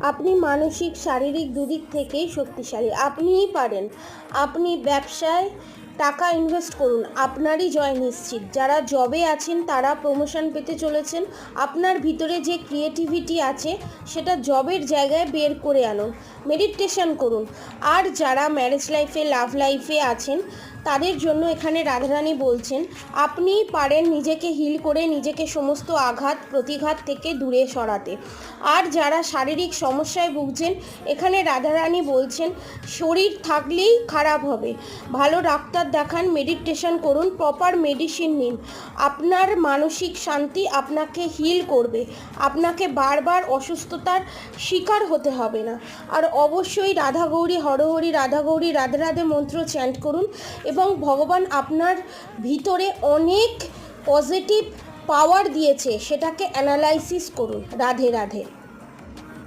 আপনি মানসিক শারীরিক দুদিক থেকেই শক্তিশালী। আপনিই পারেন। আপনি ব্যবসায় টাকা ইনভেস্ট করুন, আপনারই জয় নিশ্চিত। যারা জবে আছেন তারা প্রমোশন পেতে চলেছেন। আপনার ভিতরে যে ক্রিয়েটিভিটি আছে সেটা জবের জায়গায় বের করে আনুন, মেডিটেশন করুন। আর যারা ম্যারেজ লাইফে, লাভ লাইফে আছেন তাদের জন্য এখানে রাধারানী বলছেন আপনিই পারেন নিজেকে হিল করে নিজেকে সমস্ত আঘাত প্রতিঘাত থেকে দূরে সরাতে। আর যারা শারীরিক সমস্যায় ভুগছেন এখানে রাধারানী বলছেন শরীর থাকলেই খারাপ হবে, ভালো ডাক্তার দেখান, মেডিটেশন করুন, প্রপার মেডিসিন নিন। আপনার মানসিক শান্তি আপনাকে হিল করবে, আপনাকে বারবার অসুস্থতার শিকার হতে হবে না। আর অবশ্যই রাধা গৌরী হরহরি, রাধা গৌরী রাধে রাধে মন্ত্র চ্যান্ট করুন এবং ভগবান আপনার ভিতরে অনেক পজিটিভ পাওয়ার দিয়েছে সেটাকে অ্যানালাইসিস করুন। রাধে রাধে।